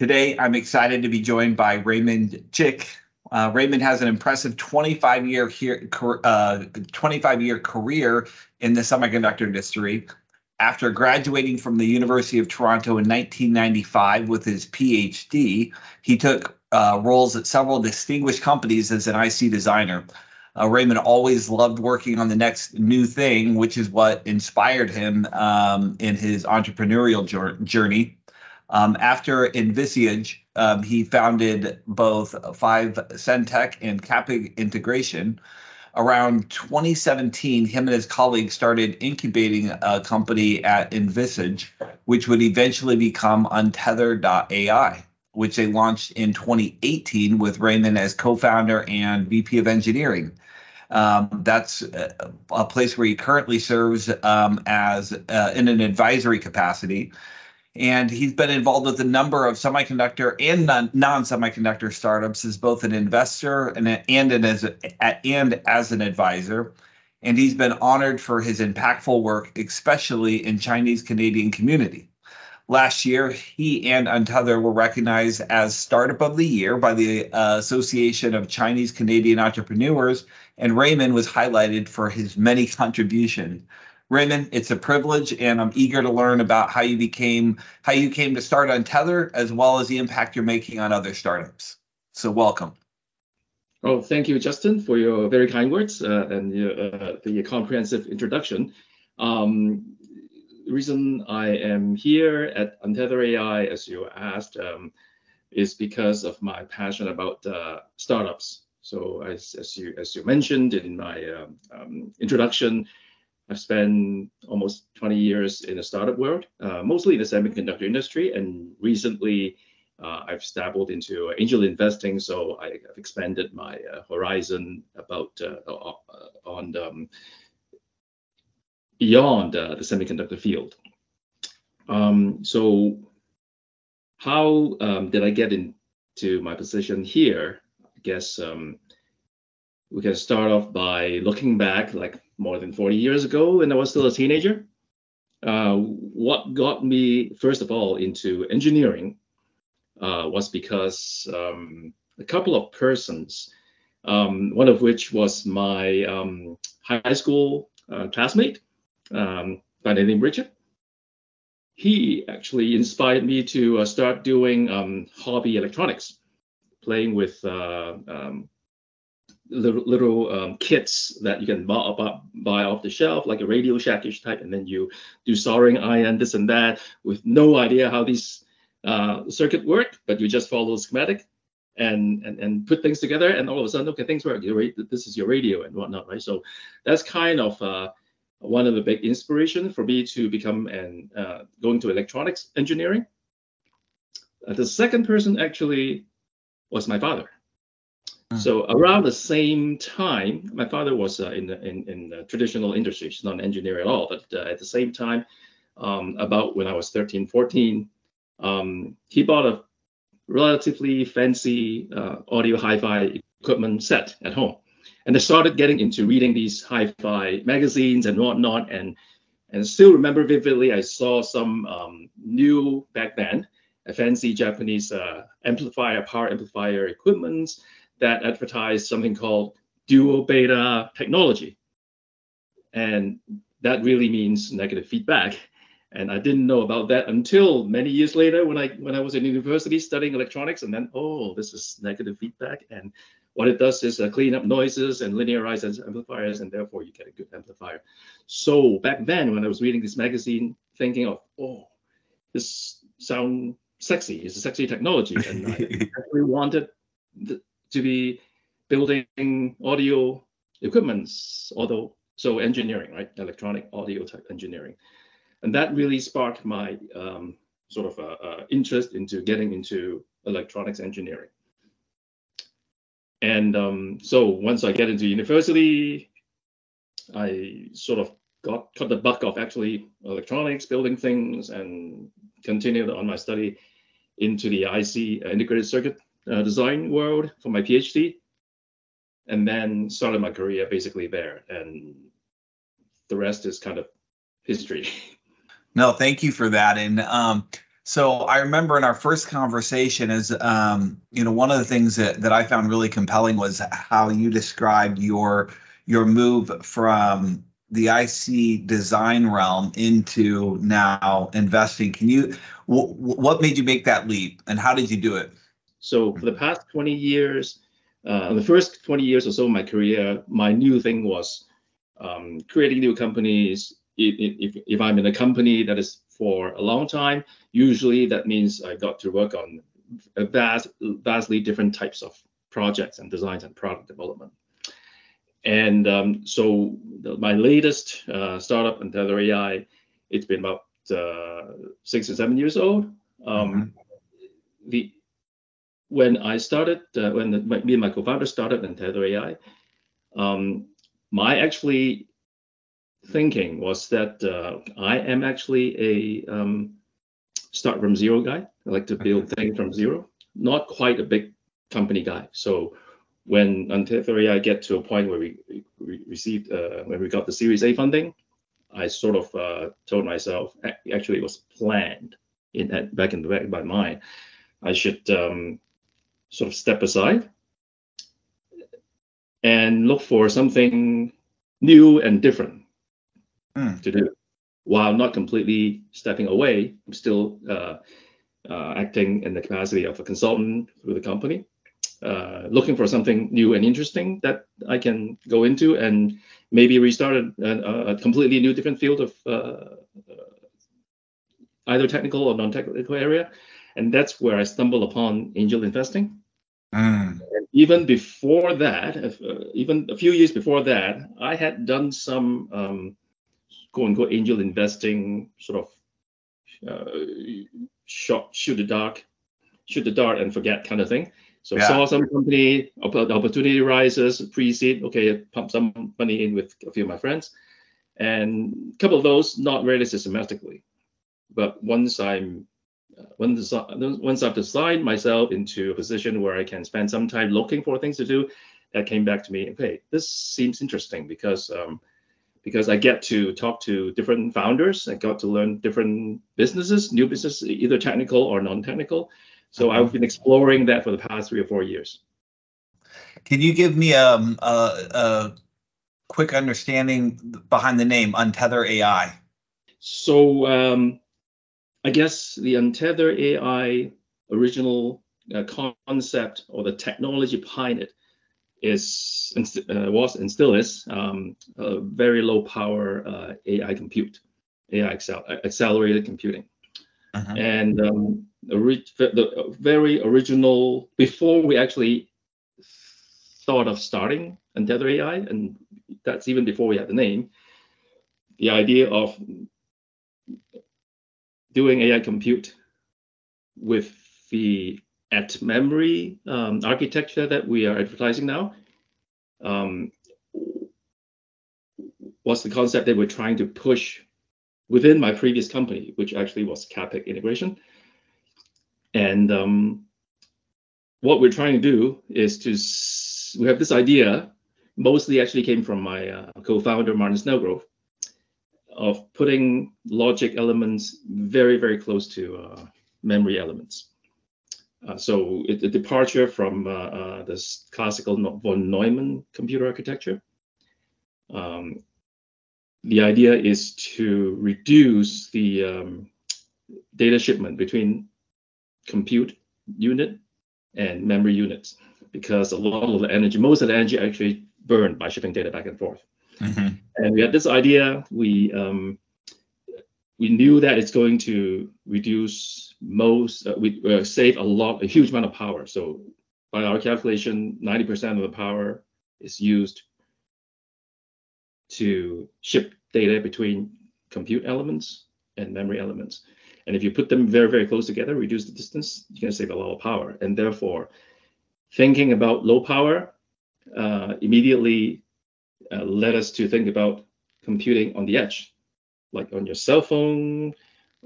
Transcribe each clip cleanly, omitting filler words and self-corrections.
Today, I'm excited to be joined by Raymond Chik. Raymond has an impressive 25-year career in the semiconductor industry. After graduating from the University of Toronto in 1995 with his PhD, he took roles at several distinguished companies as an IC designer. Raymond always loved working on the next new thing, which is what inspired him in his entrepreneurial journey. After Envisage, he founded both 5 Centech and Capig Integration. Around 2017, him and his colleagues started incubating a company at Envisage, which would eventually become Untether AI, which they launched in 2018 with Raymond as co-founder and VP of engineering. That's a place where he currently serves as in an advisory capacity. And he's been involved with a number of semiconductor and non-semiconductor startups as both an investor and as an advisor. And he's been honored for his impactful work, especially in Chinese Canadian community. Last year, he and Untether were recognized as Startup of the Year by the Association of Chinese Canadian Entrepreneurs, and Raymond was highlighted for his many contributions. Raymond, it's a privilege, and I'm eager to learn about how you came to start Untether, as well as the impact you're making on other startups. So welcome. Oh, thank you, Justin, for your very kind words and the comprehensive introduction. The reason I am here at Untether AI, as you asked, is because of my passion about startups. So as you mentioned in my introduction, I've spent almost 20 years in the startup world, mostly in the semiconductor industry, and recently I've dabbled into angel investing. So I've expanded my horizon about beyond the semiconductor field. So how did I get into my position here? I guess we can start off by looking back like more than 40 years ago when I was still a teenager. What got me, first of all, into engineering was because a couple of persons, one of which was my high school classmate by the name Richard. He actually inspired me to start doing hobby electronics, playing with little kits that you can buy off the shelf, like a Radio Shack-ish type, and then you do soldering iron, this and that, with no idea how these circuit work, but you just follow the schematic and put things together, and all of a sudden, okay, things work. This is your radio and whatnot, right? So that's kind of one of the big inspiration for me to become going to electronics engineering. The second person actually was my father. So around the same time, my father was in the traditional industries, not an engineer at all, but at the same time, about when I was 13, 14, he bought a relatively fancy audio hi-fi equipment set at home. And I started getting into reading these hi-fi magazines and whatnot, and still remember vividly, I saw some new, back then, a fancy Japanese power amplifier equipments that advertised something called dual beta technology. And that really means negative feedback. And I didn't know about that until many years later when I was in university studying electronics, and then, oh, this is negative feedback. And what it does is clean up noises and linearize amplifiers, and therefore you get a good amplifier. So back then, when I was reading this magazine, thinking of, oh, this sounds sexy, it's a sexy technology. And I actually wanted to be building audio equipments, so engineering, right? Electronic audio type engineering. And that really sparked my sort of interest into getting into electronics engineering. And so once I get into university, I sort of got the bug of actually electronics, building things, and continued on my study into the IC, integrated circuit design world for my PhD, and then started my career basically there. And the rest is kind of history. No, thank you for that. And So I remember in our first conversation is, one of the things that I found really compelling was how you described your move from the IC design realm into now investing. What made you make that leap, and how did you do it? So for the past 20 years, the first 20 years or so of my career, my new thing was creating new companies. If I'm in a company that is for a long time, usually that means I got to work on vastly different types of projects and designs and product development. And so my latest startup, Untether AI, it's been about 6 or 7 years old. When I started, me and my co-founder started Untether AI, my actually thinking was that I am actually a start from zero guy. I like to build things from zero, not quite a big company guy. So when Untether AI get to a point where we received, when we got the Series A funding, I sort of told myself, actually it was planned back in the back of my mind, I should sort of step aside and look for something new and different to do, while not completely stepping away. I'm still acting in the capacity of a consultant through the company, looking for something new and interesting that I can go into and maybe restart a completely new, different field of either technical or non-technical area. And that's where I stumbled upon angel investing. And even before that, even a few years before that, I had done some quote unquote angel investing, sort of shoot the dart and forget kind of thing. So saw some company, opportunity rises, pre-seed, okay, pump some money in with a few of my friends, and a couple of those not really systematically. But once I've designed myself into a position where I can spend some time looking for things to do, that came back to me, okay, this seems interesting because I get to talk to different founders. I got to learn different businesses, new businesses, either technical or non-technical. So I've been exploring that for the past 3 or 4 years. Can you give me a quick understanding behind the name Untether AI? So I guess the Untether AI original concept, or the technology behind it, was and still is a very low power AI compute, accelerated computing. And the very original, before we actually thought of starting Untether AI, and that's even before we had the name, the idea of doing AI compute with the at-memory architecture that we are advertising now was the concept that we're trying to push within my previous company, which actually was CAPEC integration. And what we're trying to do is we have this idea, mostly actually came from my co-founder, Martin Snellgrove, of putting logic elements very, very close to memory elements. So a departure from this classical von Neumann computer architecture. The idea is to reduce the data shipment between compute unit and memory units, because a lot of the energy, most of the energy actually burned by shipping data back and forth. And we had this idea. We knew that it's going to reduce save a huge amount of power. So by our calculation, 90% of the power is used to ship data between compute elements and memory elements. And if you put them very, very close together, reduce the distance, you can save a lot of power. And therefore, thinking about low power immediately led us to think about computing on the edge, like on your cell phone,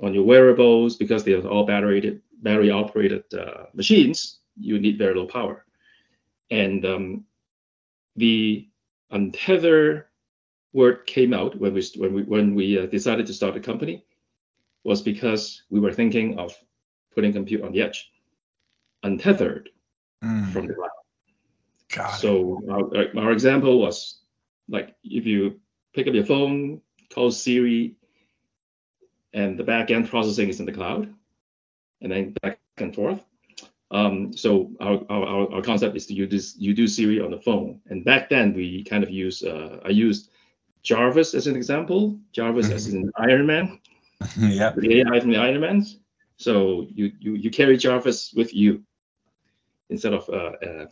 on your wearables, because they are all battery operated machines. You need very low power. And the Untether word came out when we decided to start a company, was because we were thinking of putting compute on the edge, untethered from the cloud. Got it. So our example was like if you pick up your phone, call Siri, and the back-end processing is in the cloud, and then back and forth. So our concept is to you do Siri on the phone. And back then we kind of I used Jarvis as an example. Jarvis as in Iron Man. Yeah. The AI from the Iron Man. So you carry Jarvis with you instead of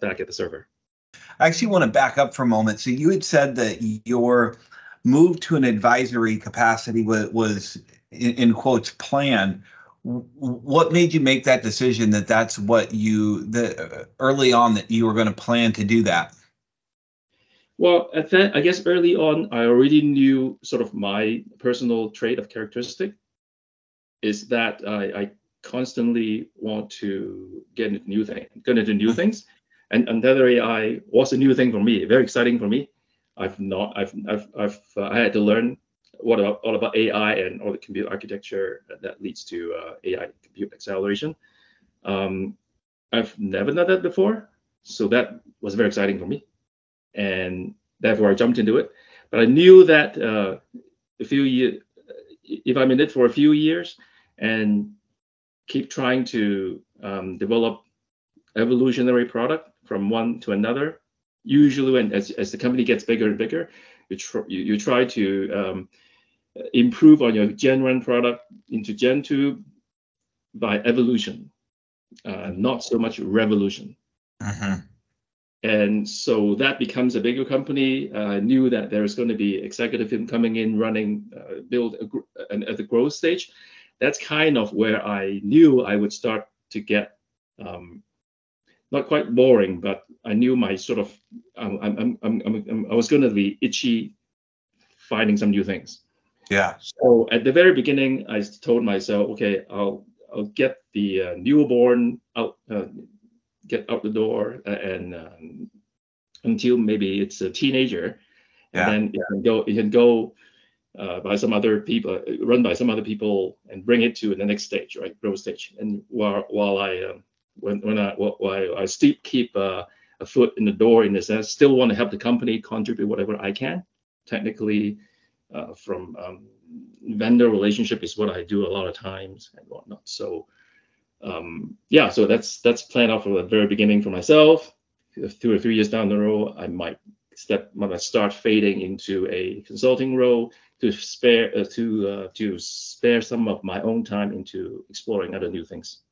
back at the server. I actually want to back up for a moment. So you had said that your move to an advisory capacity was in quotes planned. What made you make that decision that that's what early on that you were going to plan to do that? Well, I guess early on, I already knew sort of my personal trait of characteristic is that I constantly want to get into new things, and Untether AI was a new thing for me, very exciting for me. I had to learn all about AI and all the compute architecture that leads to AI compute acceleration. I've never done that before, so that was very exciting for me, and therefore I jumped into it. But I knew that if I'm in it for a few years and keep trying to develop evolutionary product from one to another, usually when as the company gets bigger and bigger, you try to improve on your Gen 1 product into Gen 2 by evolution, not so much revolution. And so that becomes a bigger company. I knew that there's going to be executive team coming in, running, build at the growth stage. That's kind of where I knew I would start to get not quite boring, but I knew my sort of I was going to be itchy, finding some new things. Yeah. So at the very beginning, I told myself, okay, I'll get the newborn out, get out the door, and until maybe it's a teenager, and then it can go by some other people, run by some other people, and bring it to the next stage, right, growth stage. And while I still keep a foot in the door in the sense, still want to help the company contribute whatever I can, technically. From vendor relationship is what I do a lot of times and whatnot. So so that's planned out from the very beginning for myself. 2 or 3 years down the road, I might start fading into a consulting role to spare some of my own time into exploring other new things.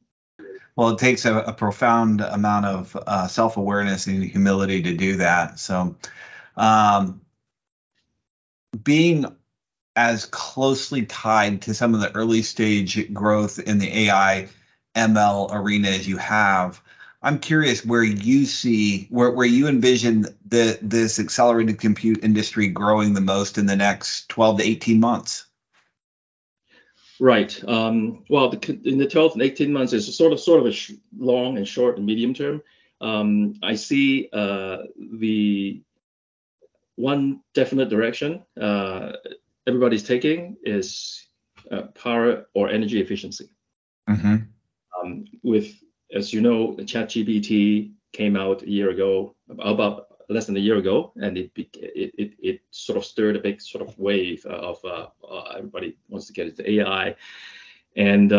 Well, it takes a profound amount of self-awareness and humility to do that. So being as closely tied to some of the early stage growth in the AI ML arena as you have, I'm curious where you see, where you envision this accelerated compute industry growing the most in the next 12 to 18 months. Right. Well, in the 12 and 18 months is sort of a long and short and medium term. I see the one definite direction everybody's taking is power or energy efficiency. With, as you know, the ChatGPT came out a year ago, about less than a year ago, and it sort of stirred a big sort of wave of everybody wants to get into AI. And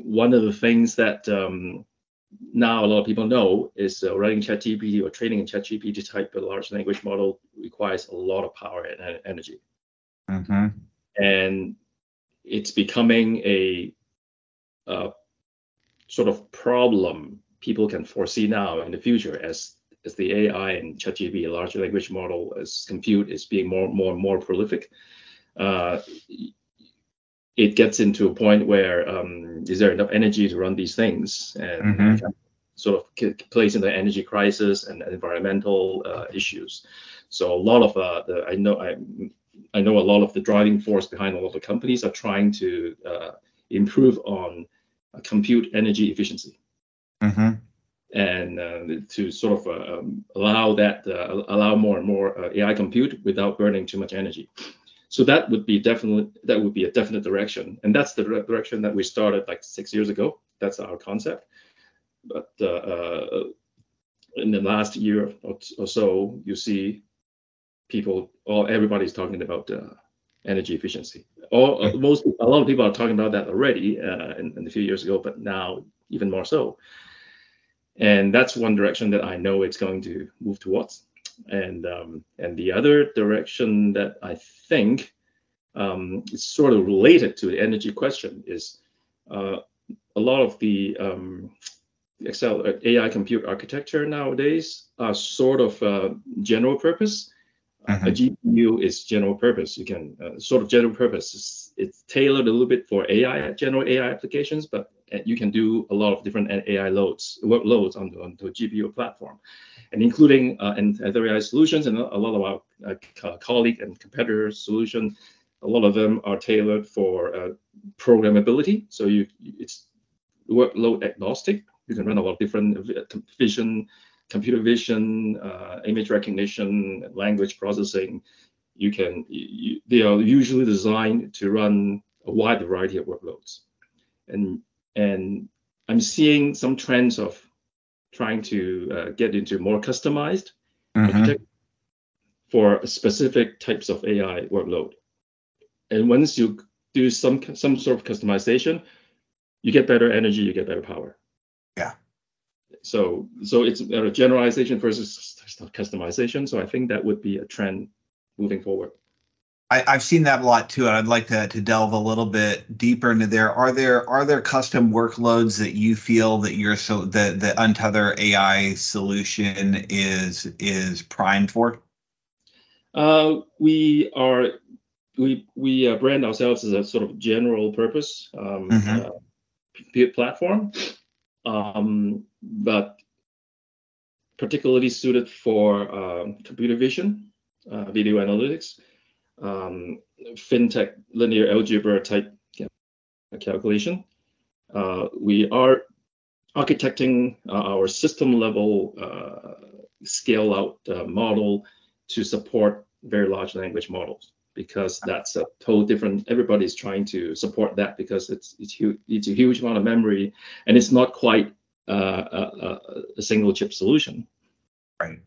one of the things that now a lot of people know is running ChatGPT or training in ChatGPT type of large language model requires a lot of power and energy. And it's becoming a sort of problem people can foresee now in the future as the AI and ChatGPT, large language model, as compute is being more prolific. It gets into a point where is there enough energy to run these things, and sort of plays into the energy crisis and environmental issues. So a lot of I know a lot of the driving force behind a lot of the companies are trying to improve on compute energy efficiency, and to sort of allow more and more AI compute without burning too much energy. So that would be a definite direction, and that's the direction that we started like 6 years ago. that's our concept. But in the last year or so, you see everybody's talking about energy efficiency. A lot of people are talking about that already a few years ago, but now even more so. And that's one direction that I know it's going to move towards. And the other direction that I think is sort of related to the energy question is a lot of the AI compute architecture nowadays are sort of general purpose. A GPU is general purpose. You can sort of general purpose. It's tailored a little bit for general AI applications, but you can do a lot of different AI workloads onto a GPU platform, and including Untether AI solutions and a lot of our colleague and competitor solutions. A lot of them are tailored for programmability. So it's workload agnostic. You can run a lot of different computer vision, image recognition, language processing. They are usually designed to run a wide variety of workloads. And I'm seeing some trends of trying to get into more customized architecture for specific types of AI workload. And once you do some sort of customization, you get better energy, you get better power. Yeah. So it's a generalization versus customization. So I think that would be a trend moving forward. I've seen that a lot too, and I'd like to delve a little bit deeper into there. Are there custom workloads that you feel that the Untether AI solution is primed for? We brand ourselves as a sort of general purpose platform, but particularly suited for computer vision, video analytics, fintech, linear algebra type calculation. We are architecting our system level scale out model to support very large language models, because that's a total different. Everybody's trying to support that because it's a huge amount of memory, and it's not quite a single chip solution. Right.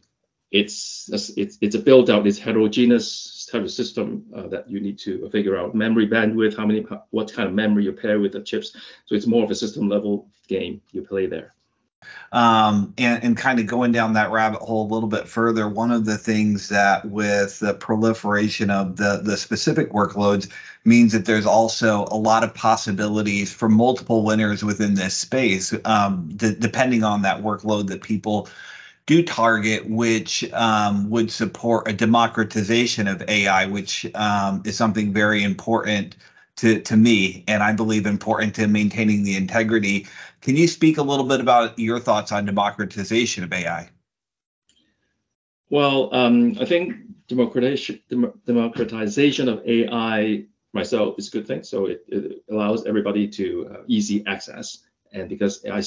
It's a build out, it's heterogeneous type of system that you need to figure out memory bandwidth, what kind of memory you pair with the chips. So it's more of a system level game you play there. And kind of going down that rabbit hole a little bit further, one of the things that with the proliferation of the specific workloads means that there's also a lot of possibilities for multiple winners within this space, depending on that workload that people do target, which would support a democratization of AI, which is something very important to me, and I believe important to maintaining the integrity. Can you speak a little bit about your thoughts on democratization of AI? Well, I think democratization of AI myself is a good thing. So it allows everybody to easy access. And because I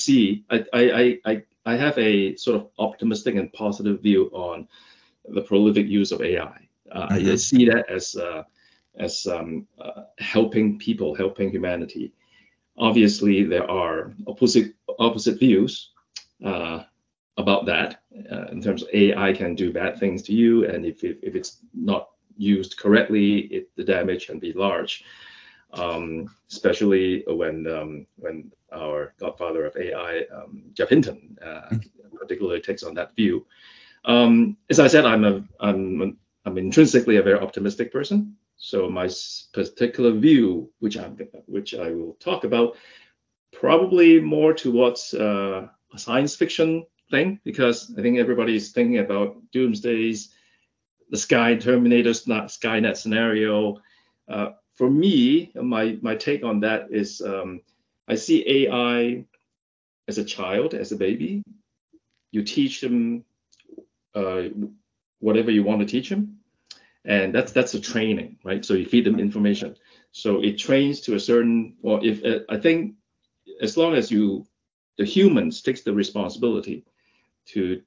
have a sort of optimistic and positive view on the prolific use of AI. I see that as helping people, helping humanity. Obviously, there are opposite views about that in terms of AI can do bad things to you, and if it's not used correctly, the damage can be large. Especially when our godfather of AI, Jeff Hinton, particularly takes on that view. As I said, I'm intrinsically a very optimistic person. So my particular view, which I will talk about, probably more towards a science fiction thing, because I think everybody's thinking about doomsdays, the Terminator, Skynet scenario. For me, my take on that is I see AI as a child, as a baby. You teach them whatever you want to teach them. And that's a training, right? So you feed them information. So it trains to a certain, or I think as long as the humans takes the responsibility to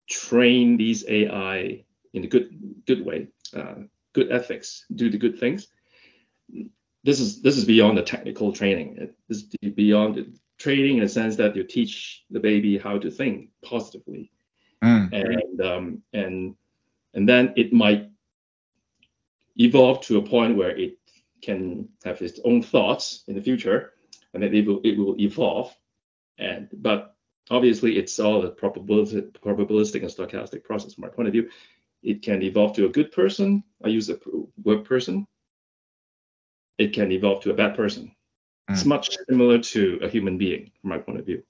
train these AI in a good way, good ethics, do the good things, this is beyond the technical training. This is beyond the training in the sense that you teach the baby how to think positively, and then it might evolve to a point where it can have its own thoughts in the future, and then it will evolve. But obviously, it's all a probabilistic and stochastic process. From my point of view, it can evolve to a good person. I use the word person. It can evolve to a bad person. It's much similar to a human being, from my point of view.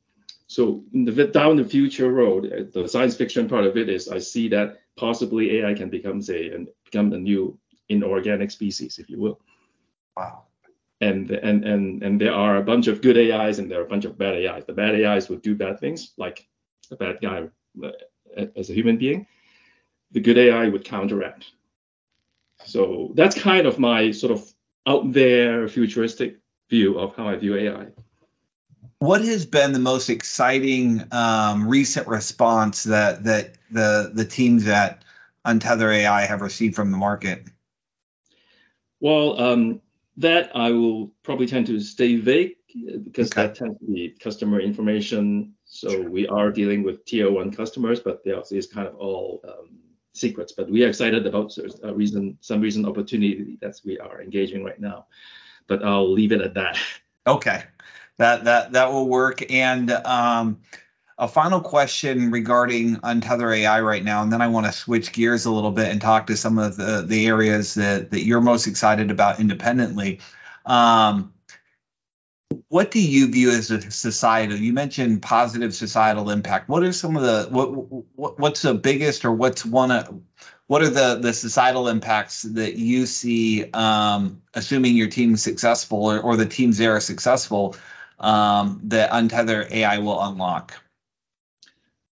So down the future road, the science fiction part of it is I see that possibly AI can become a new inorganic species, if you will. Wow. And there are a bunch of good AIs and there are a bunch of bad AIs. The bad AIs would do bad things, like a bad guy as a human being. The good AI would counteract. So that's kind of my sort of out there futuristic view of how I view AI. What has been the most exciting recent response that the teams at Untether AI have received from the market? Well, that I will probably tend to stay vague because that tends to be customer information. So we are dealing with tier 1 customers, but it's kind of all secrets. But we are excited about some recent opportunity that we are engaging right now. But I'll leave it at that. Okay, that will work. And a final question regarding Untether AI right now, and then I want to switch gears a little bit and talk to some of the areas that you're most excited about independently. What do you view as a societal? You mentioned positive societal impact. What are some of the what's the biggest, or what are the societal impacts that you see, assuming your team's successful or the teams there are successful, that Untether AI will unlock?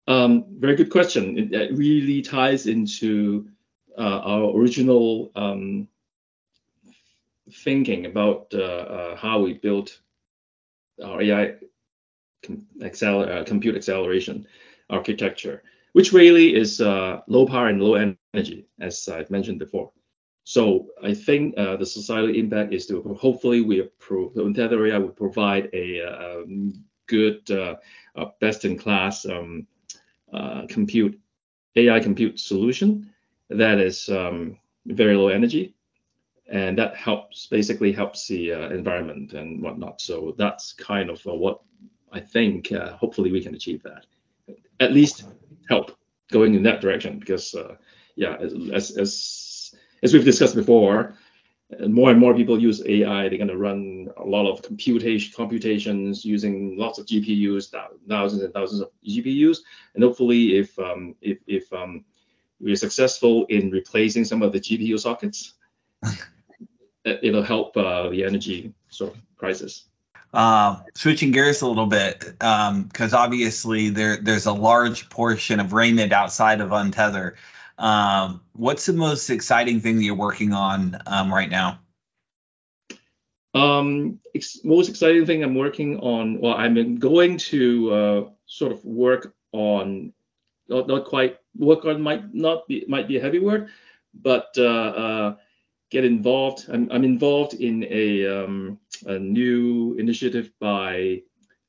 Very good question. It really ties into our original thinking about how we built our AI compute acceleration architecture, which really is low power and low energy, as I've mentioned before. So I think the societal impact is to hopefully the Untether AI will provide a good, best-in-class AI compute solution that is very low energy, and that basically helps the environment and whatnot. So that's kind of what I think. Hopefully we can achieve that, at least help going in that direction, because as we've discussed before, more and more people use AI. They're going to run a lot of computations using lots of GPUs, thousands and thousands of GPUs. And hopefully, if we're successful in replacing some of the GPU sockets, it'll help the energy sort of crisis. Switching gears a little bit, because obviously there's a large portion of Raymond outside of Untether. What's the most exciting thing that you're working on right now? Most exciting thing I'm working on, well, I'm going to sort of work on, not quite work on, might be a heavy word, but get involved. I'm involved in a new initiative by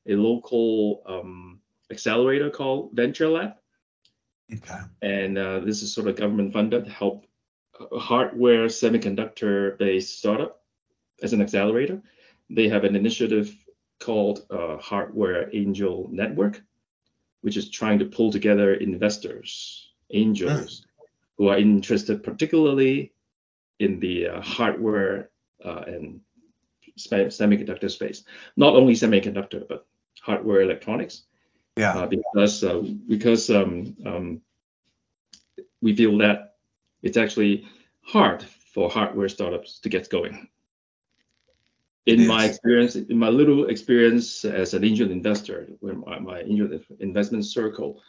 a local accelerator called Venture Lab. Okay. And this is sort of government funded to help a hardware semiconductor based startup as an accelerator. They have an initiative called Hardware Angel Network, which is trying to pull together investors, angels, who are interested particularly in the hardware and semiconductor space. Not only semiconductor, but hardware electronics. Yeah. Because we feel that it's actually hard for hardware startups to get going. In my experience, in my little experience as an angel investor, when my angel investment circle,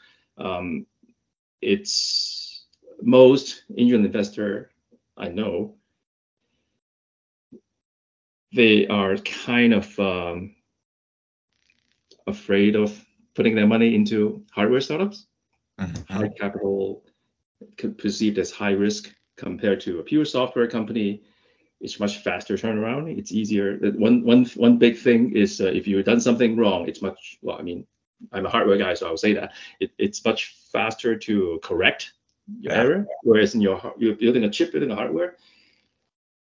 it's most angel investor I know, they are kind of afraid of putting their money into hardware startups. High capital, perceived as high risk compared to a pure software company. It's much faster turnaround. It's easier. One big thing is if you've done something wrong, it's much, well, I mean, I'm a hardware guy, so I would say that it's much faster to correct your error. Whereas you're building a chip, building a hardware,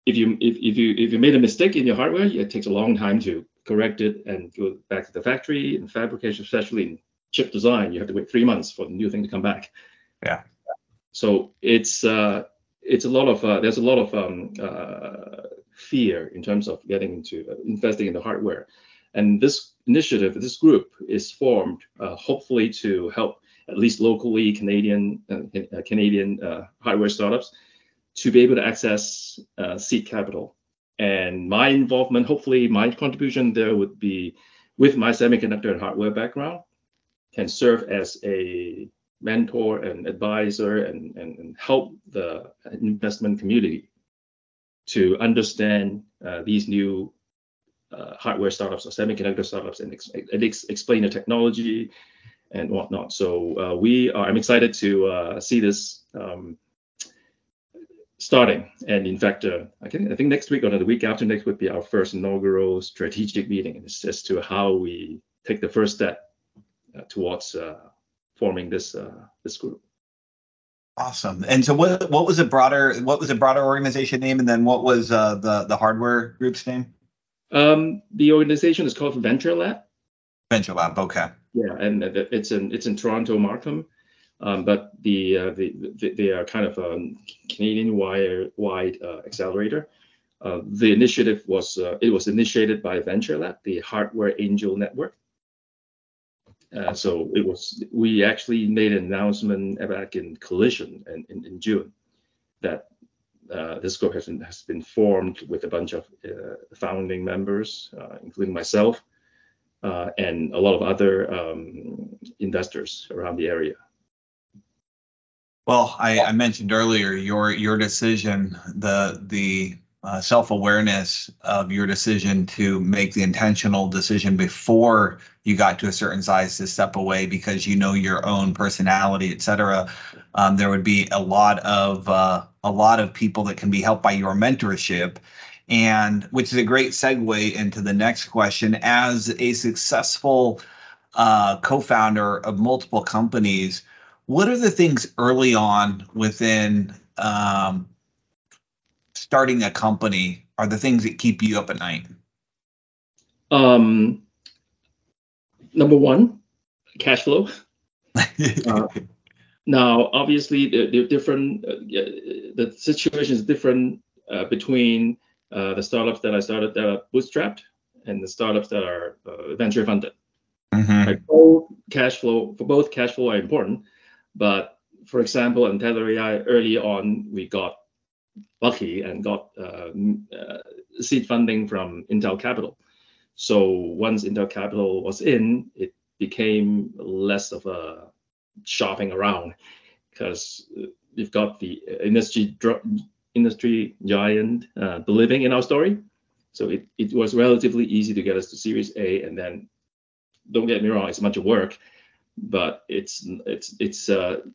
if you made a mistake in your hardware, it takes a long time to correct it and go back to the factory. In fabrication, especially in chip design, you have to wait 3 months for the new thing to come back. Yeah. So it's a lot of there's a lot of fear in terms of getting into investing in the hardware, and this initiative, this group is formed hopefully to help at least locally Canadian hardware startups to be able to access seed capital. And my involvement, hopefully my contribution there would be, with my semiconductor and hardware background, can serve as a mentor and advisor and help the investment community to understand these new hardware startups or semiconductor startups and explain the technology and whatnot. So I'm excited to see this starting. And in fact, I think next week or the week after next would be our first inaugural strategic meeting as to how we take the first step towards forming this group. Awesome. And so what was the broader organization name, and then what was the hardware group's name? The organization is called Venture Lab. Venture Lab. Okay. Yeah, and it's in Toronto, Markham. But they are kind of a Canadian-wide accelerator. The initiative was initiated by Venture Lab, the Hardware Angel Network. So we actually made an announcement back in Collision in June that this group has been formed with a bunch of founding members, including myself, and a lot of other investors around the area. Well, I mentioned earlier your decision, the self-awareness of your decision to make the intentional decision before you got to a certain size to step away because you know your own personality, et cetera. There would be a lot of people that can be helped by your mentorship, and which is a great segue into the next question. As a successful co-founder of multiple companies, what are the things early on within starting a company are the things that keep you up at night? Number one, cash flow. Now, obviously, the different the situation is different between the startups that I started that are bootstrapped and the startups that are venture funded. Mm-hmm. Like both cash flow are important. But for example, Untether AI, early on, we got lucky and got seed funding from Intel Capital. So once Intel Capital was in, it became less of a shopping around because we've got the industry giant believing in our story. So it was relatively easy to get us to Series A, and then don't get me wrong, it's a bunch of work, but it's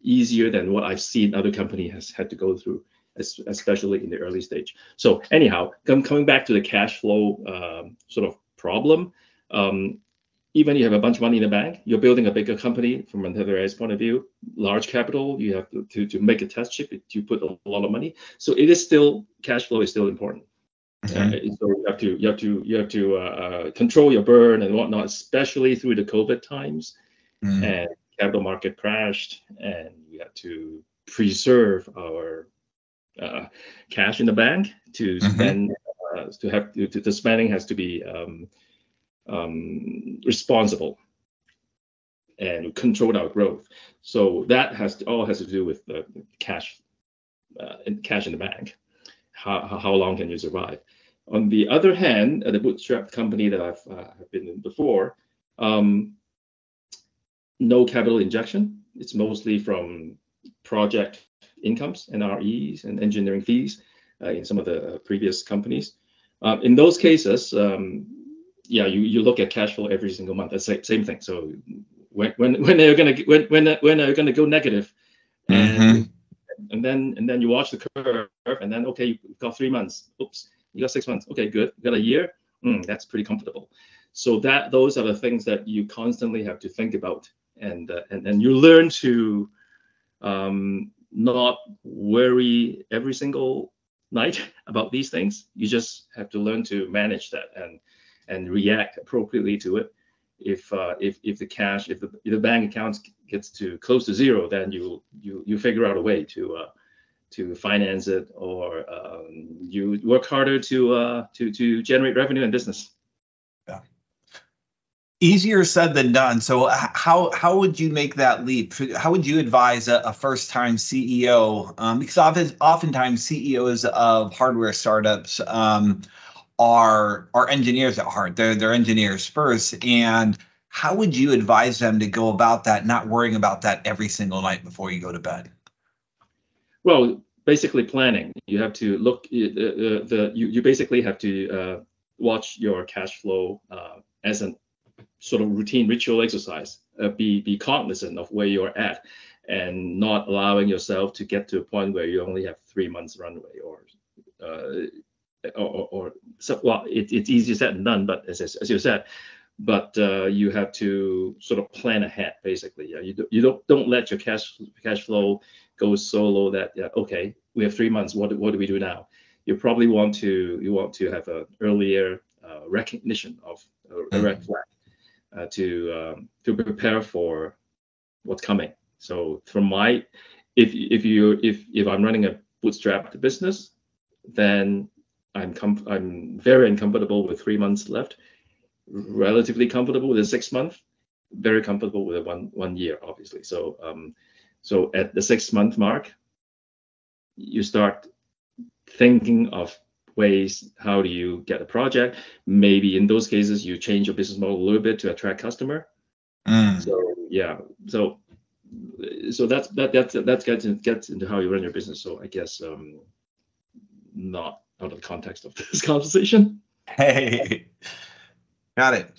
easier than what I've seen other companies has had to go through, especially in the early stage. So anyhow, coming back to the cash flow sort of problem, even you have a bunch of money in the bank, you're building a bigger company from Untether AI's point of view, large capital, you have to make a test chip, you put a lot of money. So it is still, cash flow is still important. Mm-hmm. So you have to control your burn and whatnot, especially through the COVID times. Mm-hmm. And capital market crashed, and we had to preserve our cash in the bank to spend. Mm-hmm. The spending has to be responsible and control our growth. So that all has to do with the cash in the bank. How long can you survive? On the other hand, the bootstrap company that I've been in before, no capital injection. It's mostly from project incomes, NREs, and engineering fees in some of the previous companies. In those cases, you look at cash flow every single month. That's same thing. So when are you gonna go negative? And then you watch the curve, and then okay, you've got 3 months. Oops, You got 6 months. Okay, good. You got a year. That's pretty comfortable. So those are the things that you constantly have to think about, and you learn to not worry every single night about these things. You just have to learn to manage that and react appropriately to it. If the bank account gets to close to zero, then you figure out a way to finance it, or you work harder to generate revenue and business. Yeah. Easier said than done. So how would you make that leap? How would you advise a first-time CEO? Because oftentimes CEOs of hardware startups are engineers at heart. They're engineers first. And how would you advise them to go about that, not worrying about that every single night before you go to bed? Well, basically planning. You have to look. You basically have to watch your cash flow as a sort of routine ritual exercise. Be cognizant of where you're at, and not allowing yourself to get to a point where you only have 3 months runway, well, it's easier said than done, but as you said, but you have to sort of plan ahead, basically. You don't let your cash flow go so low that okay, we have 3 months. What do we do now? You probably want to have an earlier recognition of a red flag to prepare for what's coming. So if I'm running a bootstrapped business, then I'm very uncomfortable with 3 months left, relatively comfortable with a 6 month, very comfortable with a one year, obviously. So at the 6 month mark, you start thinking of ways, how do you get a project? Maybe in those cases you change your business model a little bit to attract customer. So that gets into how you run your business. So I guess not out of the context of this conversation. Hey, got it.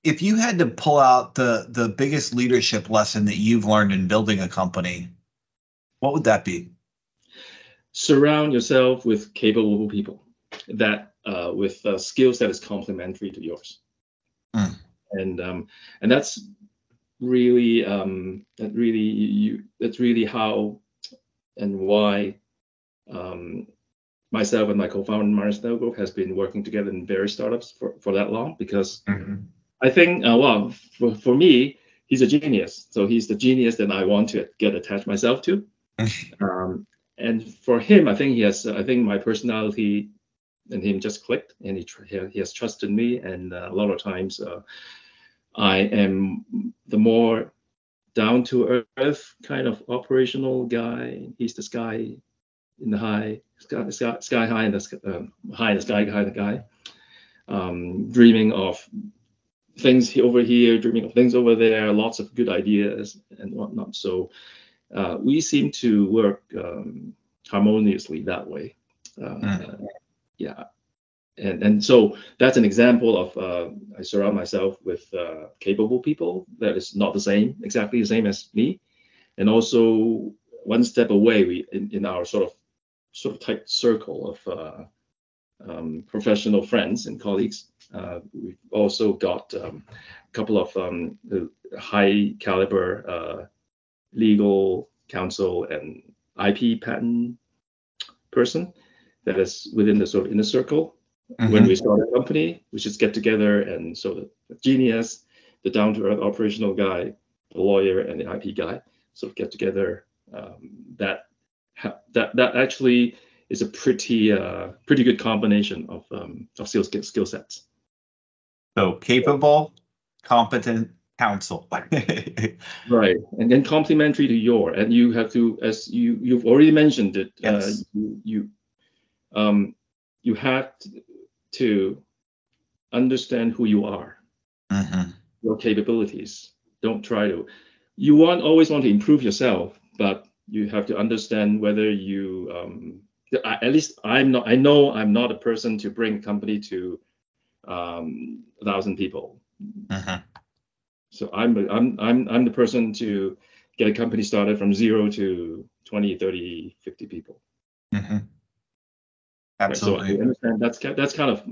If you had to pull out the biggest leadership lesson that you've learned in building a company, what would that be? Surround yourself with capable people that with skills that is complementary to yours. And that's really that's really how and why myself and my co-founder Marius Snellgrove has been working together in various startups for that long, because I think for me, he's a genius. So he's the genius that I want to get attached myself to. And for him, I think my personality and him just clicked, and he has trusted me. And a lot of times I am the more down to earth kind of operational guy. He's the sky in the high, sky high in the high in the sky kind of guy, dreaming of things over here, dreaming of things over there, lots of good ideas and whatnot. So we seem to work harmoniously that way. And so that's an example of I surround myself with capable people that is not exactly the same as me, and also one step away, in our sort of tight circle of professional friends and colleagues, we've also got a couple of high caliber legal counsel and IP patent person that is within the sort of inner circle. When we start a company, we just get together, and so the genius, the down-to-earth operational guy, the lawyer, and the IP guy sort of get together. That actually is a pretty good combination of skill sets. So capable, competent counsel. Right, and then complementary to and you have to, as you've already mentioned it, yes. You have to understand who you are, your capabilities. Don't try to. You always want to improve yourself, but you have to understand whether you. At least I'm not. I know I'm not a person to bring a company to 1,000 people. So I'm the person to get a company started from 0 to 20, 30, 50 people. Right. So I Absolutely. understand that's kind of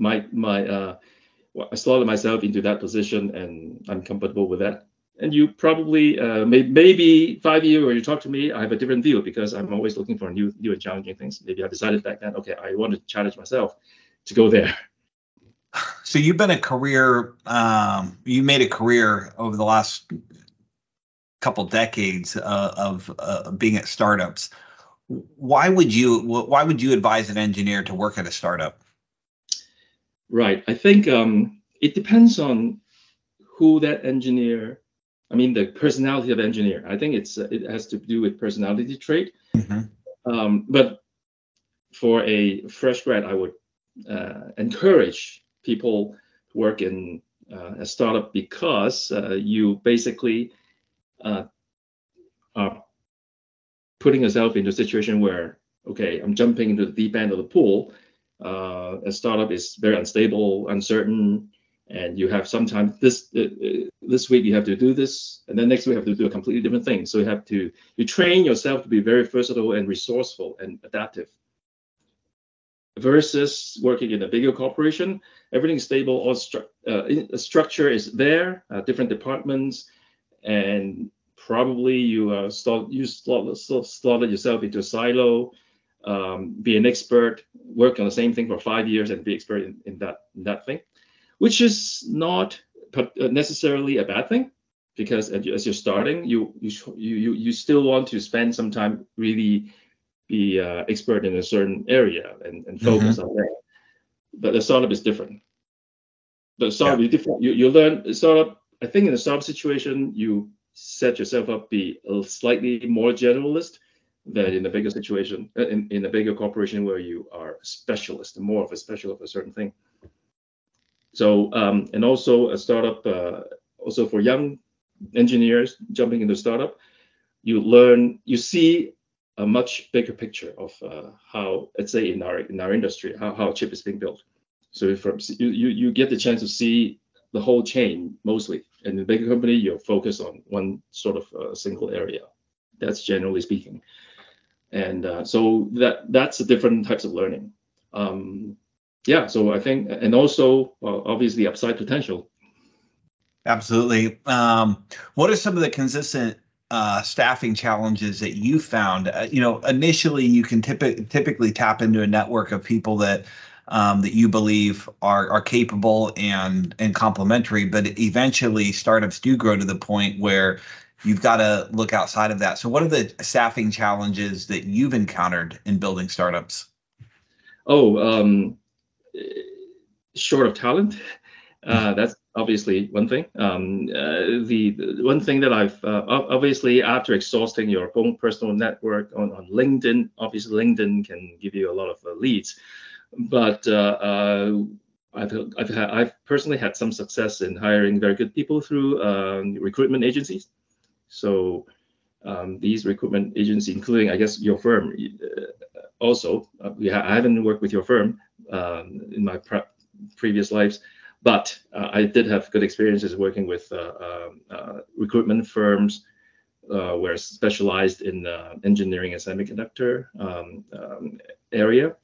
I slotted myself into that position, and I'm comfortable with that. And you probably maybe 5 years when you talk to me, I have a different view because I'm always looking for new and challenging things. Maybe I decided back then, okay, I want to challenge myself to go there. So you've been a career, you made a career over the last couple decades of being at startups. Why would you advise an engineer to work at a startup? Right. I think it depends on who that engineer. I mean, the personality of the engineer. I think it has to do with personality trait. Mhm. But for a fresh grad, I would encourage people to work in a startup because you basically are putting yourself into a situation where, okay, I'm jumping into the deep end of the pool. A startup is very unstable, uncertain, and you have sometimes this week you have to do this, and then next week you have to do a completely different thing. So you train yourself to be very versatile and resourceful and adaptive. Versus working in a bigger corporation, everything's stable, all structure is there, different departments, and probably you slot yourself into a silo, be an expert, work on the same thing for 5 years, and be expert in that thing, which is not necessarily a bad thing, because as you're starting, you still want to spend some time really be expert in a certain area and focus on that. But the startup is different. The startup Yeah. is different. You learn startup. I think in a startup situation, you set yourself up be a slightly more generalist than in a bigger situation, in a bigger corporation where you are a specialist, more of a specialist of a certain thing. So and also a startup, also for young engineers jumping into startup, you see a much bigger picture of how, let's say in our industry, how a chip is being built. So you get the chance to see the whole chain mostly. And in a bigger company, you're focused on one sort of single area. That's generally speaking. And so that's the different types of learning. Yeah, so I think, and also obviously upside potential. Absolutely. What are some of the consistent staffing challenges that you found? Initially you can typically tap into a network of people that you believe are capable and complementary, but eventually startups do grow to the point where you've got to look outside of that. So what are the staffing challenges that you've encountered in building startups? Oh, short of talent. That's obviously one thing. The one thing that I've obviously, after exhausting your own personal network on LinkedIn, obviously LinkedIn can give you a lot of leads, but I've personally had some success in hiring very good people through recruitment agencies. So these recruitment agencies, including, I guess, your firm, also, I haven't worked with your firm in my previous lives, but I did have good experiences working with recruitment firms where specialized in engineering and semiconductor area.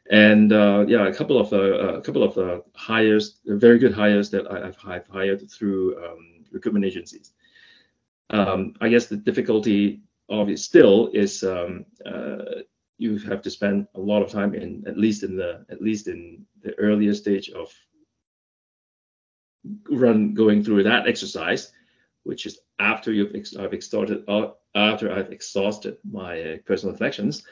And yeah, a couple of hires, very good hires that I've hired through recruitment agencies. I guess the difficulty of it still is you have to spend a lot of time at least in the earlier stage of going through that exercise, which is after I've exhausted my personal connections.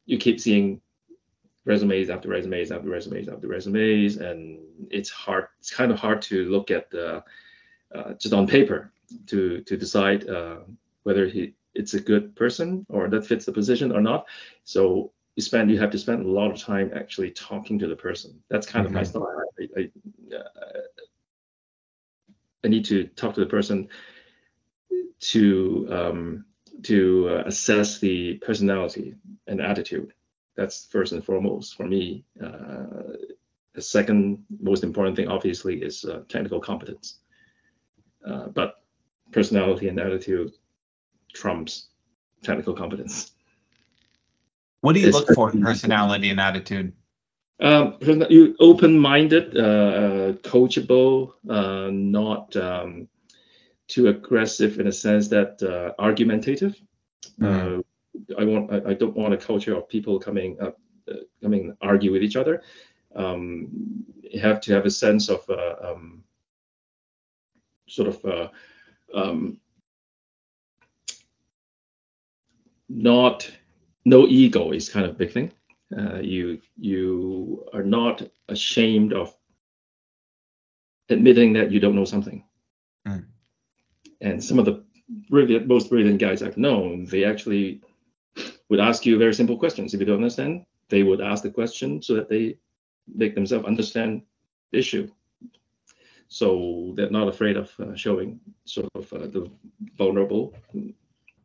You keep seeing resumes after resumes after resumes after resumes, and it's kind of hard to look at just on paper to decide whether it's a good person or that fits the position or not. So you have to spend a lot of time actually talking to the person. That's kind of my style. I need to talk to the person to assess the personality and attitude. That's first and foremost for me. The second most important thing, obviously, is technical competence. But personality and attitude trumps technical competence. What do you look for in especially personality and attitude? you open-minded, coachable, not too aggressive in a sense that argumentative. Mm. I don't want a culture of people coming and argue with each other. You have to have a sense of sort of no ego is kind of a big thing. You are not ashamed of admitting that you don't know something. Mm. And some of the most brilliant guys I've known, they actually would ask you very simple questions. If you don't understand, they would ask the question so that they make themselves understand the issue. So they're not afraid of showing sort of the vulnerable.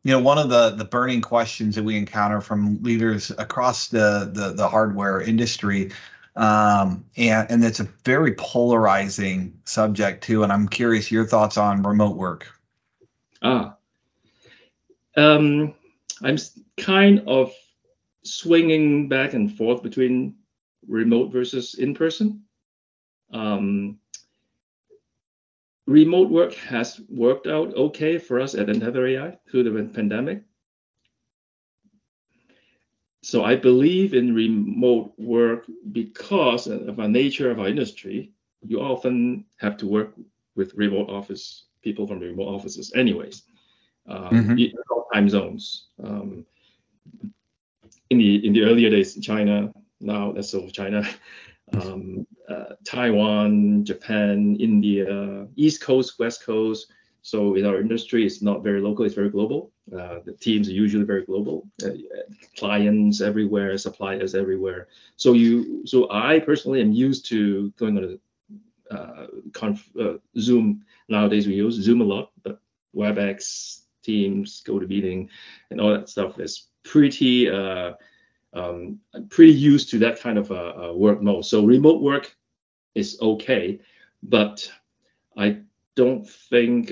One of the burning questions that we encounter from leaders across the hardware industry, and it's a very polarizing subject too. And I'm curious your thoughts on remote work. I'm kind of swinging back and forth between remote versus in person. Remote work has worked out okay for us at Untether AI through the pandemic. So I believe in remote work because of the nature of our industry. You often have to work with remote office people from remote offices, anyways. In all time zones. In the earlier days in China, now less so China, Taiwan, Japan, India, East Coast, West Coast. So in our industry, it's not very local, it's very global. The teams are usually very global. Clients everywhere, suppliers everywhere. So I personally am used to going on a Zoom. Nowadays we use Zoom a lot, but WebEx, Teams, GoToMeeting, and all that stuff is pretty used to that kind of a work mode. So remote work is okay, but I don't think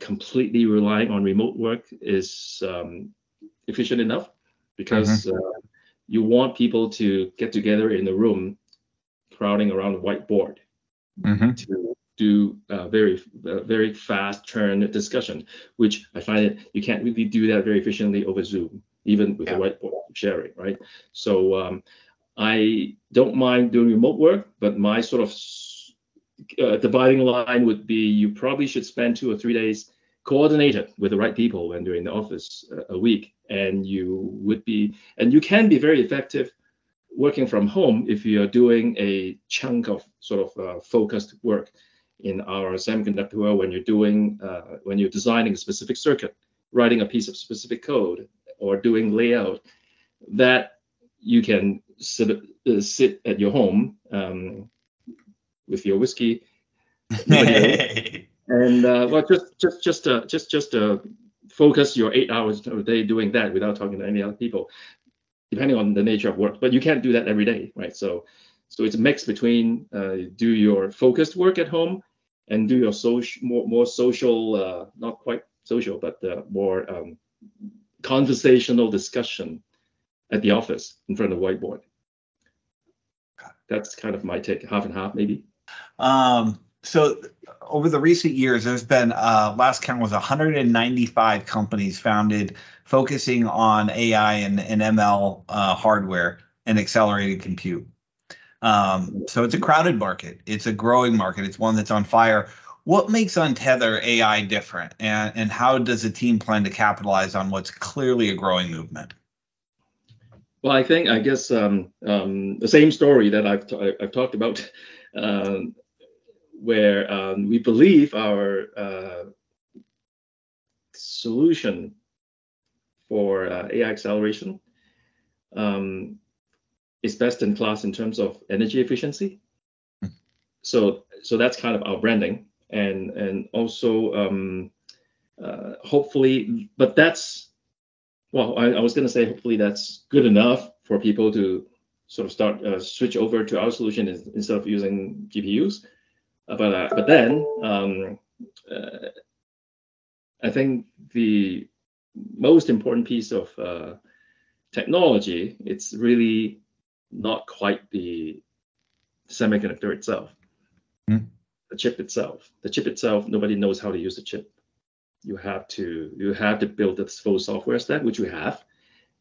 completely relying on remote work is efficient enough, because you want people to get together in the room, crowding around a whiteboard to do very fast turn discussion, which I find that you can't really do that very efficiently over Zoom, even with a whiteboard sharing, right? So I don't mind doing remote work, but my sort of dividing line would be you probably should spend 2 or 3 days coordinated with the right people when you're in the office a week, and you can be very effective working from home if you're doing a chunk of sort of focused work. In our semiconductor world, when you're designing a specific circuit, writing a piece of specific code, or doing layout, that you can sit at your home with your whiskey, and well, just focus your 8 hours a day doing that without talking to any other people, depending on the nature of work. But you can't do that every day, right? So it's a mix between do your focused work at home and do your more social, not quite social, but more conversational discussion at the office in front of the whiteboard. That's kind of my take, half and half maybe. So over the recent years, there's been last count was 195 companies founded focusing on AI and ML hardware and accelerated compute. So it's a crowded market. It's a growing market. It's one that's on fire. What makes Untether AI different, and how does the team plan to capitalize on what's clearly a growing movement? Well, I guess the same story that I've talked about, where we believe our solution for AI acceleration is best in class in terms of energy efficiency. So that's kind of our branding, and also hopefully, but that's, well, I was going to say hopefully that's good enough for people to sort of start switch over to our solution instead of using GPUs. But then I think the most important piece of technology, it's really not quite the semiconductor itself, the chip itself. The chip itself, nobody knows how to use the chip. You have to build this full software stack, which we have,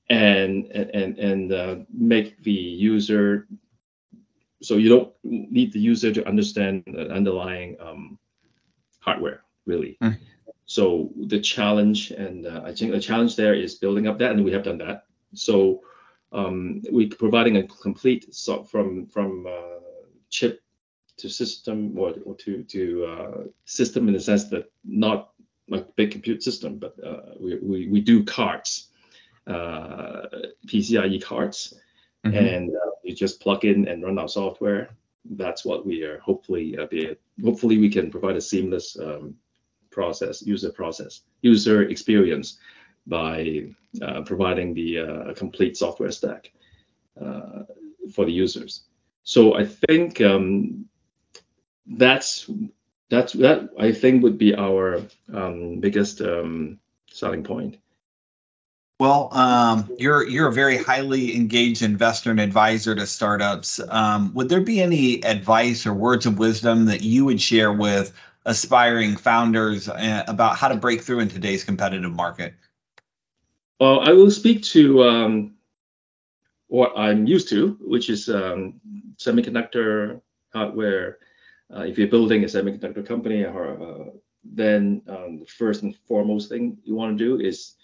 and make the user, so you don't need the user to understand the underlying hardware really. So the challenge, and I think the challenge there is building up that, and we have done that. So we're providing a complete from chip to system, or to system, in the sense that not like big compute system, but we do cards, PCIe cards, and you just plug in and run our software. That's what we are hopefully we can provide a seamless user experience by providing the complete software stack for the users. So I think that I think would be our biggest selling point. Well, you're a very highly engaged investor and advisor to startups. Would there be any advice or words of wisdom that you would share with aspiring founders about how to break through in today's competitive market? Well, I will speak to what I'm used to, which is semiconductor hardware. If you're building a semiconductor company, then the first and foremost thing you want to do is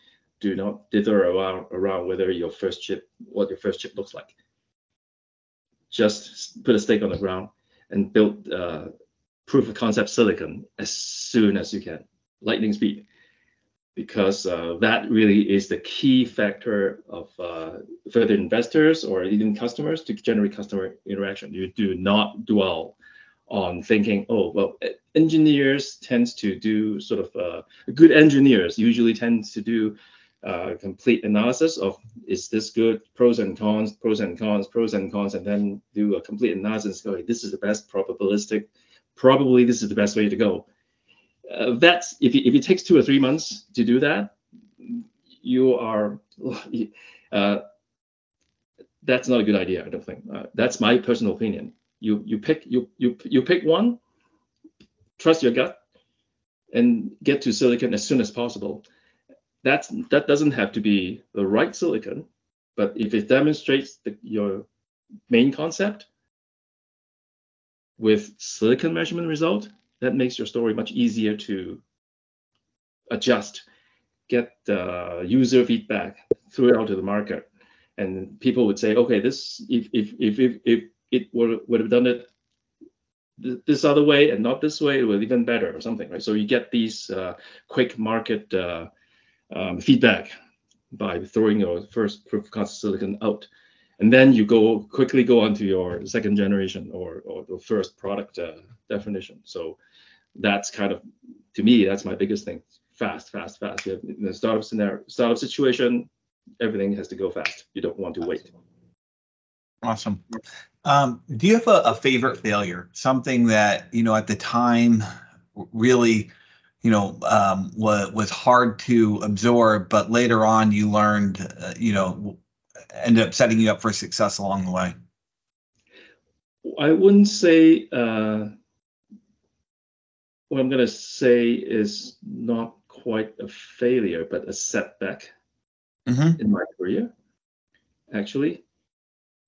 do not dither around what your first chip looks like. Just put a stake on the ground and build proof of concept silicon as soon as you can, lightning speed, because that really is the key factor of further investors or even customers to generate customer interaction. You do not dwell on thinking, oh, well, engineers tends to do sort of good engineers usually tend to do complete analysis of, is this good, pros and cons, and then do a complete analysis going, this is the best probabilistic, probably this is the best way to go. That's if it takes 2 or 3 months to do that, you are that's not a good idea, I don't think. That's my personal opinion. You pick one, trust your gut, and get to silicon as soon as possible. That doesn't have to be the right silicon, but if it demonstrates your main concept with silicon measurement result, that makes your story much easier to adjust, get user feedback, throw it out to the market, and people would say, okay, this if it would have done it this other way and not this way, it would even better or something, right? So you get these quick market feedback by throwing your first proof of concept silicon out, and then you quickly go on to your second generation or the first product definition. So that's kind of, to me, that's my biggest thing. Fast. You have, in the startup situation, everything has to go fast. You don't want to wait. Awesome. Do you have a favorite failure? Something that, at the time really, was hard to absorb, but later on you learned, ended up setting you up for success along the way? I wouldn't say, what I'm going to say is not quite a failure, but a setback in my career, actually.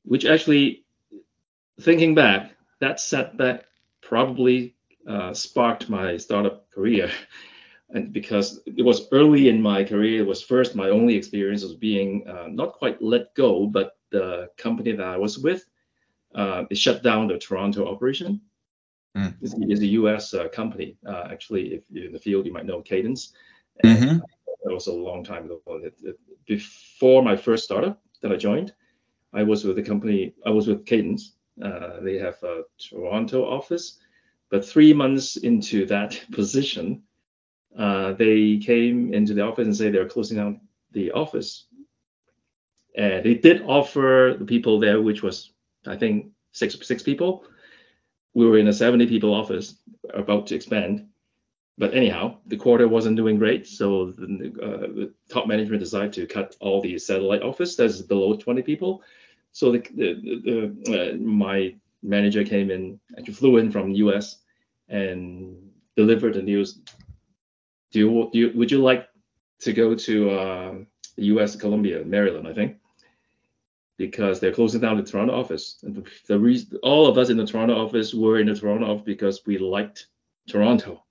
Which actually, thinking back, that setback probably sparked my startup career. And because it was early in my career, it was first my only experience was being not quite let go, but the company that I was with, it shut down the Toronto operation. It's a US company. Actually, if you're in the field, you might know Cadence. And that was a long time ago. Before my first startup that I joined, I was with Cadence. They have a Toronto office, but 3 months into that position, they came into the office and said they're closing down the office. And they did offer the people there, which was, I think, six people. We were in a 70 people office about to expand. But anyhow, the quarter wasn't doing great, so the top management decided to cut all the satellite office that's below 20 people. So my manager came in, actually flew in from US and delivered the news. Would you like to go to the US, Columbia, Maryland, I think, because they're closing down the Toronto office. And the reason all of us in the Toronto office were in the Toronto office because we liked Toronto.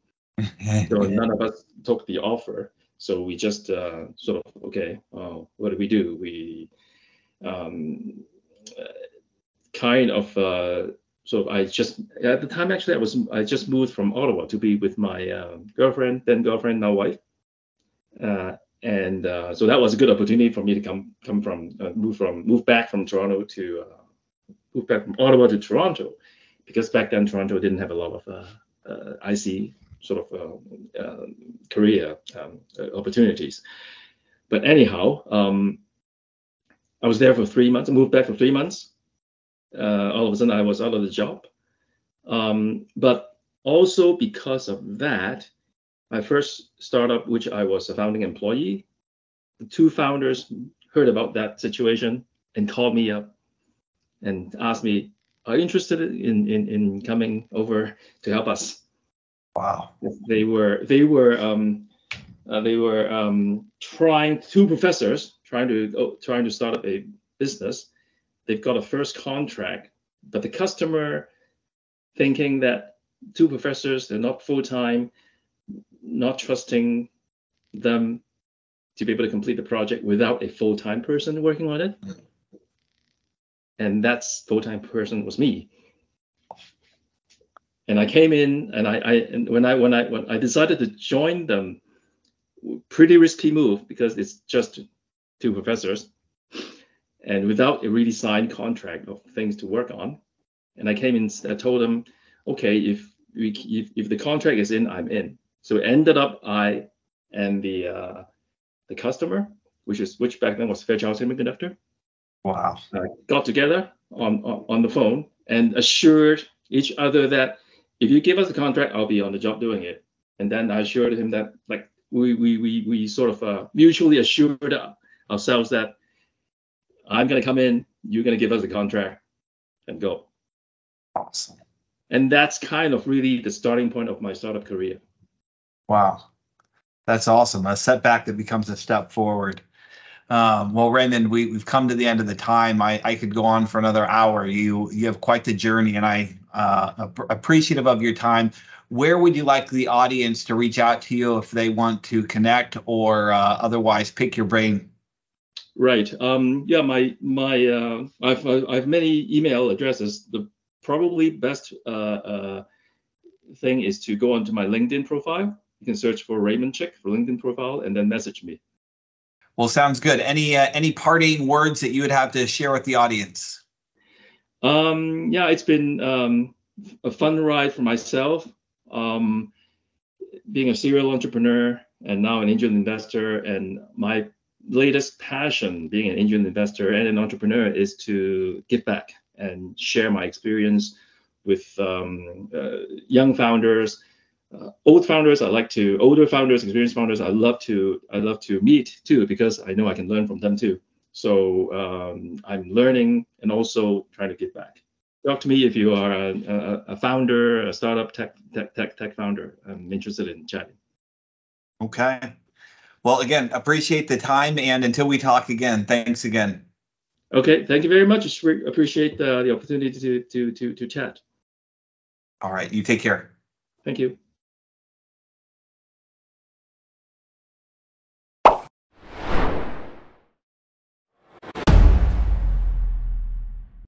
So none of us took the offer. So we just sort of, okay, what do? We kind of sort of, I just, at the time actually I just moved from Ottawa to be with my girlfriend, now wife. And so that was a good opportunity for me to move back from Ottawa to Toronto, because back then Toronto didn't have a lot of IC sort of career opportunities. But anyhow, I was there for 3 months. I moved back for 3 months. All of a sudden I was out of the job. But also because of that, my first startup, which I was a founding employee, the two founders heard about that situation and called me up and asked me, "Are you interested in coming over to help us?" Wow. They were two professors trying to start up a business. They've got a first contract, but the customer, thinking that two professors, they're not full-time, not trusting them to be able to complete the project without a full-time person working on it. And that full-time person was me. And I came in, and when I decided to join them, pretty risky move because it's just two professors and without a really signed contract of things to work on. And I came in, I told them, okay, if the contract is in, I'm in. So it ended up I and the customer, which back then was Fairchild Semiconductor. Wow. Got together on the phone and assured each other that if you give us the contract, I'll be on the job doing it. And then I assured him that, like, we sort of mutually assured ourselves that I'm going to come in, you're going to give us the contract, and go. Awesome. And that's kind of really the starting point of my startup career. Wow. That's awesome. A setback that becomes a step forward. Well, Raymond, we've come to the end of the time. I could go on for another hour. You have quite the journey, and I appreciative of your time. Where would you like the audience to reach out to you if they want to connect or otherwise pick your brain? Right. Yeah. I've many email addresses. The probably best thing is to go onto my LinkedIn profile. You can search for Raymond Chik for LinkedIn profile and then message me. Well, sounds good. Any parting words that you would have to share with the audience? Yeah, it's been a fun ride for myself. Being a serial entrepreneur and now an angel investor, and my latest passion being an angel investor and an entrepreneur is to give back and share my experience with young founders. Older founders, experienced founders, I love to meet too, because I know I can learn from them too. So I'm learning and also trying to give back. Talk to me if you are a founder, a startup tech founder. I'm interested in chatting. Okay. Well, again, appreciate the time, and until we talk again, thanks again. Okay, thank you very much. Appreciate the opportunity to chat. All right, you take care. Thank you.